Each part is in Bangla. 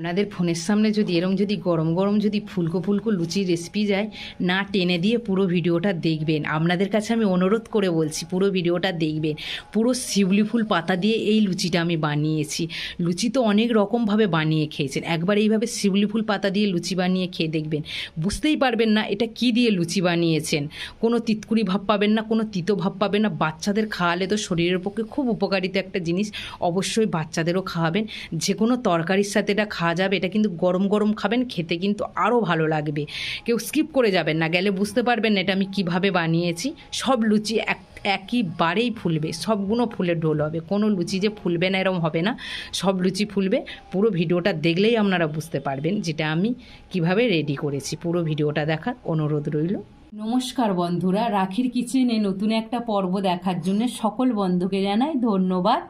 আপনাদের ফোনের সামনে যদি এরম যদি গরম গরম যদি ফুলকো ফুলকো লুচির রেসিপি যায়, না টেনে দিয়ে পুরো ভিডিওটা দেখবেন। আপনাদের কাছে আমি অনুরোধ করে বলছি, পুরো ভিডিওটা দেখবেন। পুরো শিউলি ফুল পাতা দিয়ে এই লুচিটা আমি বানিয়েছি। লুচি তো অনেক রকমভাবে বানিয়ে খেয়েছেন, একবার এইভাবে শিউলি ফুল পাতা দিয়ে লুচি বানিয়ে খেয়ে দেখবেন, বুঝতেই পারবেন না এটা কি দিয়ে লুচি বানিয়েছেন। কোনো তিতকুড়ি ভাব পাবেন না, কোনো তিতো ভাব পাবেন না। বাচ্চাদের খাওয়ালে তো শরীরের পক্ষে খুব উপকারিতা একটা জিনিস, অবশ্যই বাচ্চাদেরও খাওয়াবেন। যে কোনো তরকারির সাথে এটা খাওয়া যাবে। এটা কিন্তু গরম গরম খাবেন, খেতে কিন্তু আরও ভালো লাগবে। কেউ স্কিপ করে যাবেন না, গেলে বুঝতে পারবেন না এটা আমি কিভাবে বানিয়েছি। সব লুচি একইবারেই ফুলবে, সবগুলো ফুলের ঢোল হবে, কোনো লুচি যে ফুলবে না এরম হবে না, সব লুচি ফুলবে। পুরো ভিডিওটা দেখলেই আপনারা বুঝতে পারবেন যেটা আমি কিভাবে রেডি করেছি। পুরো ভিডিওটা দেখার অনুরোধ রইল। নমস্কার বন্ধুরা, রাখির কিচেনে নতুন একটা পর্ব দেখার জন্য সকল বন্ধুকে জানাই ধন্যবাদ।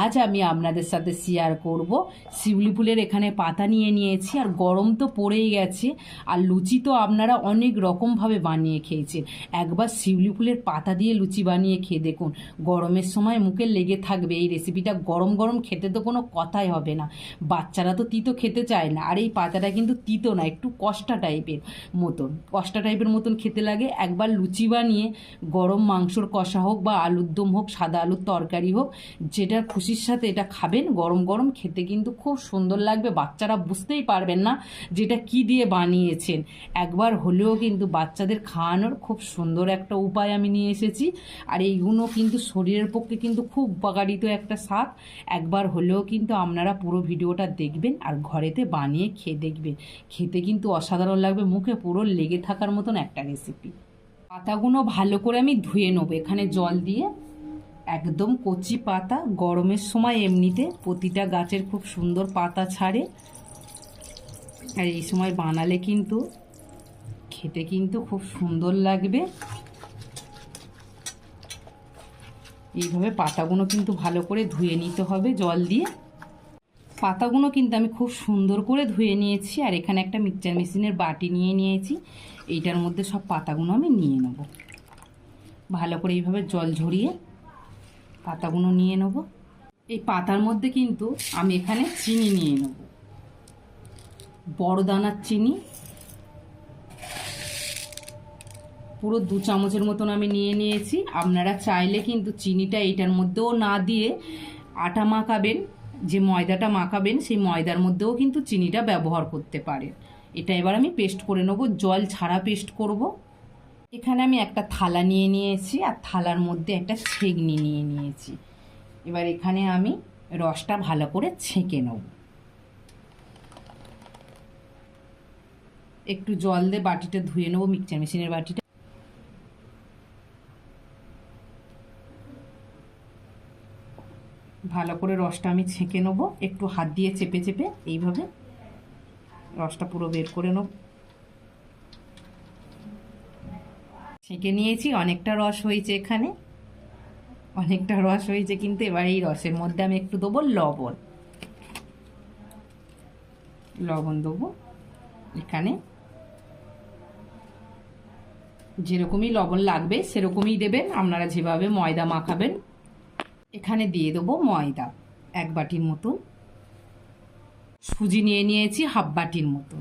আজ আমি আপনাদের সাথে শেয়ার করব শিউলি ফুলের এখানে পাতা নিয়ে নিয়েছি, আর গরম তো পড়েই গেছে, আর লুচি তো আপনারা অনেক রকমভাবে বানিয়ে খেয়েছেন। একবার শিউলি ফুলের পাতা দিয়ে লুচি বানিয়ে খেয়ে দেখুন, গরমের সময় মুখে লেগে থাকবে। এই রেসিপিটা গরম গরম খেতে তো কোনো কথাই হবে না। বাচ্চারা তো তিতো খেতে চায় না, আর এই পাতাটা কিন্তু তিতো না, একটু কষ্টা টাইপের মতন খেতে লাগে। একবার লুচি বানিয়ে গরম মাংসর কষা হোক বা আলুর দম হোক, সাদা আলুর তরকারি হোক, যেটা খুশির সাথে এটা খাবেন গরম গরম, খেতে কিন্তু খুব সুন্দর লাগবে। বাচ্চারা বুঝতেই পারবেন না যেটা কি দিয়ে বানিয়েছেন। একবার হলেও কিন্তু বাচ্চাদের খাওয়ানোর খুব সুন্দর একটা উপায় আমি নিয়ে এসেছি, আর এইগুলো কিন্তু শরীরের পক্ষে কিন্তু খুব উপকারিত একটা শাক। একবার হলেও কিন্তু আপনারা পুরো ভিডিওটা দেখবেন আর ঘরেতে বানিয়ে খেয়ে দেখবেন, খেতে কিন্তু অসাধারণ লাগবে, মুখে পুরো লেগে থাকার মতন একটা রেসিপি। পাতাগুলো ভালো করে আমি ধুয়ে নেবো এখানে জল দিয়ে, একদম কচি পাতা। গরমের সময় এমনিতে প্রতিটা গাছের খুব সুন্দর পাতা ছাড়ে, আর এই সময় বানালে কিন্তু খেতে কিন্তু খুব সুন্দর লাগবে। এইভাবে পাতাগুলো কিন্তু ভালো করে ধুয়ে নিতে হবে জল দিয়ে। পাতাগুলো কিন্তু আমি খুব সুন্দর করে ধুয়ে নিয়েছি, আর এখানে একটা মিক্সচার মেশিনের বাটি নিয়ে নিয়েছি। এইটার মধ্যে সব পাতাগুলো আমি নিয়ে নেব, ভালো করে এইভাবে জল ঝরিয়ে পাতাগুলো নিয়ে নেব। এই পাতার মধ্যে কিন্তু আমি এখানে চিনি নিয়ে নেব, বড় দানার চিনি, পুরো 2 চামচের মতন আমি নিয়ে নিয়েছি। আপনারা চাইলে কিন্তু চিনিটা এইটার মধ্যেও না দিয়ে আটা মাখাবেন, যে ময়দাটা মাখাবেন সেই ময়দার মধ্যেও কিন্তু চিনিটা ব্যবহার করতে পারেন। এটা এবার আমি পেস্ট করে নেব, জল ছাড়া পেস্ট করব। এখানে আমি একটা থালা নিয়ে নিয়েছি, আর থালার মধ্যে একটা ছেঁকনি নিয়ে নিয়েছি। এবার এখানে আমি রসটা ভালো করে ছেঁকে নেব। একটু জল দিয়ে বাটিটা ধুয়ে নেব, মিক্সচার মেশিনের বাটিটা। ভালো করে রসটা আমি ছেঁকে নেব, একটু হাত দিয়ে চেপে চেপে এইভাবে রসটা পুরো বের করে নেব। ছেঁকে নিয়েছি, অনেকটা রস হয়েছে, এখানে অনেকটা রস হয়েছে। কিন্তু এবার এই রসের মধ্যে আমি একটু দেবো লবণ দেবো। এখানে যেরকমই লবণ লাগবে সেরকমই দেবেন, আপনারা যেভাবে ময়দা মাখাবেন। এখানে দিয়ে দেবো ময়দা 1 বাটির মতন, সুজি নিয়ে নিয়েছি 1/2 বাটির মতো।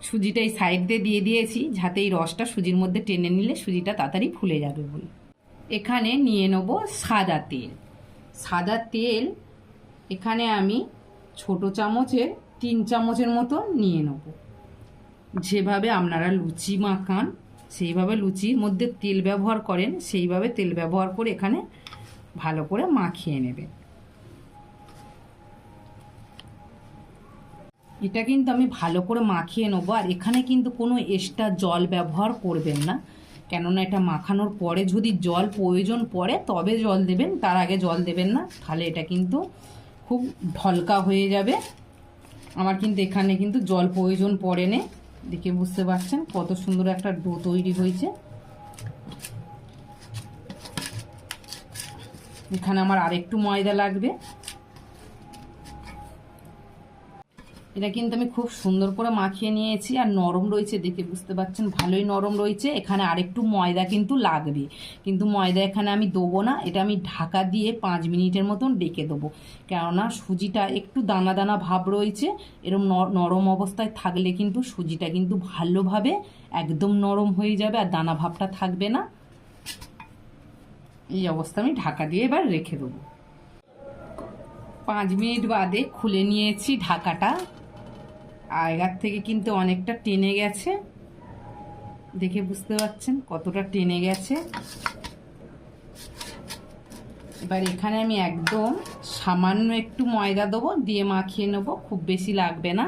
সুজিটা এই সাইড দিয়ে দিয়েছি, যাতে এই রসটা সুজির মধ্যে টেনে নিলে সুজিটা তাড়াতাড়ি ফুলে যাবে বলে। এখানে নিয়ে নেব সাদা তেল এখানে আমি ছোট চামচের 3 চামচের মতো নিয়ে নেব। যেভাবে আপনারা লুচি মাখান সেইভাবে, লুচির মধ্যে তেল ব্যবহার করেন সেইভাবে তেল ব্যবহার করে এখানে ভালো করে মাখিয়ে নেবেন। এটা কিন্তু আমি ভালো করে মাখিয়ে নেবো, আর এখানে কিন্তু কোনো এক্সট্রা জল ব্যবহার করবেন না, কেননা এটা মাখানোর পরে যদি জল প্রয়োজন পড়ে তবে জল দেবেন, তার আগে জল দেবেন না, তাহলে এটা কিন্তু খুব ঢলকা হয়ে যাবে। আমার কিন্তু এখানে কিন্তু জল প্রয়োজন পড়ে না, দেখে বুঝতে পারছেন কত সুন্দর একটা ডো তৈরি হয়েছে। এখানে আমার আরেকটু ময়দা লাগবে। এটা কিন্তু আমি খুব সুন্দর করে মাখিয়ে নিয়েছি, আর নরম রয়েছে, দেখে বুঝতে পারছেন ভালোই নরম রয়েছে। এখানে আরেকটু ময়দা কিন্তু লাগবে, কিন্তু ময়দা এখানে আমি দেবো না, এটা আমি ঢাকা দিয়ে 5 মিনিটের মতন ডেকে দেবো। কেননা সুজিটা একটু দানা দানা ভাব রয়েছে, এরকম নরম অবস্থায় থাকলে কিন্তু সুজিটা কিন্তু ভালোভাবে একদম নরম হয়ে যাবে আর দানা ভাবটা থাকবে না। এই অবস্থা আমি ঢাকা দিয়ে এবার রেখে দেবো। 5 মিনিট বাদে খুলে নিয়েছি ঢাকাটা। আগের থেকে কিন্তু অনেকটা টেনে গেছে, দেখে বুঝতে পারছেন কতটা টেনে গেছে। এবার এখানে আমি একদম সামান্য একটু ময়দা দেবো, দিয়ে মাখিয়ে নেব, খুব বেশি লাগবে না,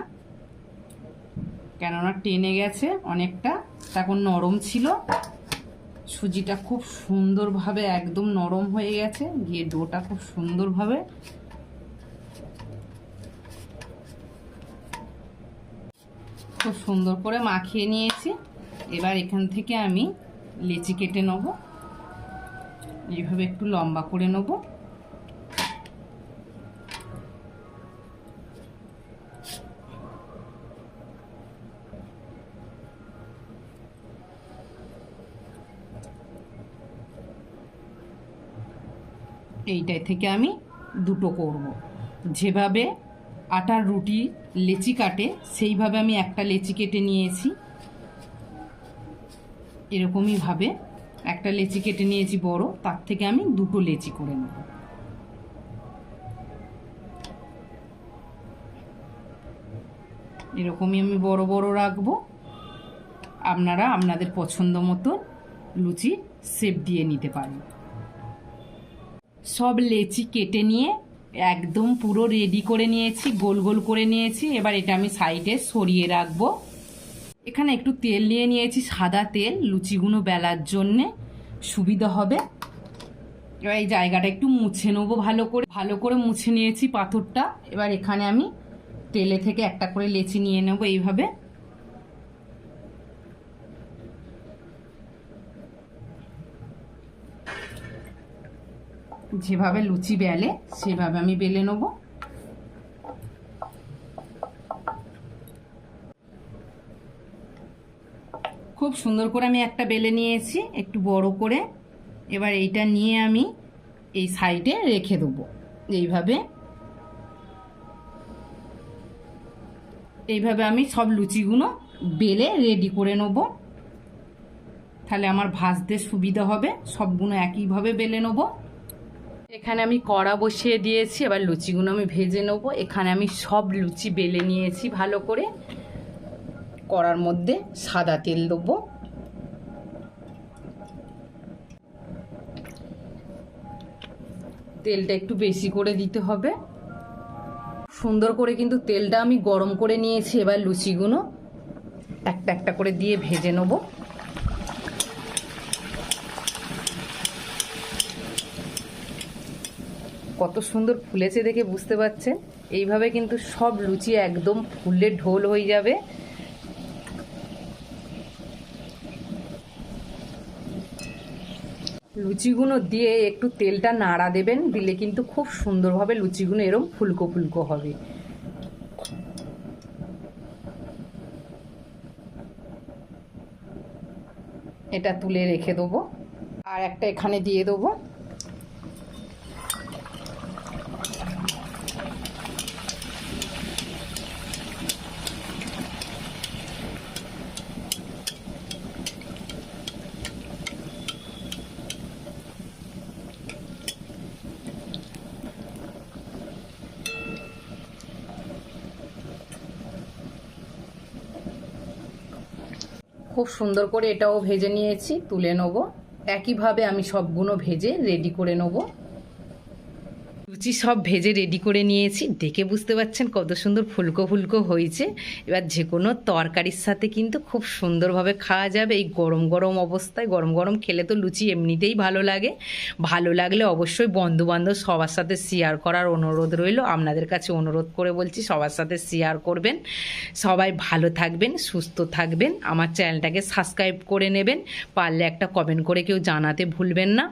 কেননা টেনে গেছে অনেকটা, তখন নরম ছিল। সুজিটা খুব সুন্দরভাবে একদম নরম হয়ে গেছে, দিয়ে ডোটা খুব সুন্দরভাবে খুব সুন্দর করে মাখিয়ে নিয়েছি। এবার এখান থেকে আমি লেচি কেটে নেব, এইভাবে একটু লম্বা করে নেব। এইটাই থেকে আমি দুটো করব। যেভাবে আটার রুটি লেচি কাটে সেইভাবে আমি একটা লেচি কেটে নিয়েছি, এরকমই ভাবে একটা লেচি কেটে নিয়েছি বড়, তার থেকে আমি দুটো লেচি করে নেব। এরকমই আমি বড় বড় রাখবো, আপনারা আপনাদের পছন্দ মতো লুচি শেপ দিয়ে নিতে পারেন। সব লেচি কেটে নিয়ে একদম পুরো রেডি করে নিয়েছি, গোল গোল করে নিয়েছি। এবার এটা আমি সাইডে সরিয়ে রাখবো। এখানে একটু তেল নিয়ে নিয়েছি, সাদা তেল, লুচিগুলো বেলার জন্যে সুবিধা হবে। এবার এই জায়গাটা একটু মুছে নেবো, ভালো করে মুছে নিয়েছি পাথরটা। এবার এখানে আমি তেলে থেকে একটা করে লেচি নিয়ে নেবো এইভাবে। যেভাবে লুচি বেলে সেভাবে আমি বেলে নেব। খুব সুন্দর করে আমি একটা বেলে নিয়েছি একটু বড় করে। এবার এইটা নিয়ে আমি এই সাইডে রেখে দেবো। এইভাবে আমি সব লুচিগুলো বেলে রেডি করে নেব, তাহলে আমার ভাজতে সুবিধা হবে। সবগুলো একইভাবে বেলে নেব। এখানে আমি কড়া বসিয়ে দিয়েছি, এবার লুচিগুলো আমি ভেজে নেব। এখানে আমি সব লুচি বেলে নিয়েছি ভালো করে। কড়ার মধ্যে সাদা তেল দেবো, তেলটা একটু বেশি করে দিতে হবে। সুন্দর করে কিন্তু তেলটা আমি গরম করে নিয়েছি। এবার লুচিগুলো একটা একটা করে দিয়ে ভেজে নেব। কত সুন্দর ফুলেছে দেখে বুঝতে পারছেন। এইভাবে কিন্তু সব লুচি একদম ফুলে ঢোল হয়ে যাবে। লুচিগুলো দিয়ে একটু তেলটা নাড়া দেবেন, দিলে কিন্তু খুব সুন্দরভাবে লুচিগুলো এরকম ফুলকো ফুলকো হবে। এটা তুলে রেখে দেবো, আর একটা এখানে দিয়ে দেবো। খুব সুন্দর করে এটাও ভেজে নিয়েছি, তুলে নেব। একইভাবে আমি সবগুলো ভেজে রেডি করে নেব। লুচি সব ভেজে রেডি করে নিয়েছি, দেখে বুঝতে পারছেন কত সুন্দর ফুলকো ফুলকো হয়েছে। এবার যে কোনো তরকারির সাথে কিন্তু খুব সুন্দরভাবে খাওয়া যাবে। এই গরম গরম অবস্থায় গরম গরম খেলে তো লুচি এমনিতেই ভালো লাগে। ভালো লাগলে অবশ্যই বন্ধুবান্ধব সবার সাথে শেয়ার করার অনুরোধ রইল। আপনাদের কাছে অনুরোধ করে বলছি সবার সাথে শেয়ার করবেন। সবাই ভালো থাকবেন, সুস্থ থাকবেন। আমার চ্যানেলটাকে সাবস্ক্রাইব করে নেবেন, পারলে একটা কমেন্ট করে কেউ জানাতে ভুলবেন না।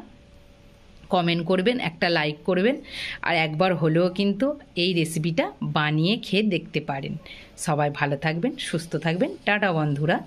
কমেন্ট করবেন, একটা লাইক করবেন, আর একবার হলেও কিন্তু এই রেসিপিটা বানিয়ে খেয়ে দেখতে পারেন। সবাই ভালো থাকবেন, সুস্থ থাকবেন। টাটা বন্ধুরা।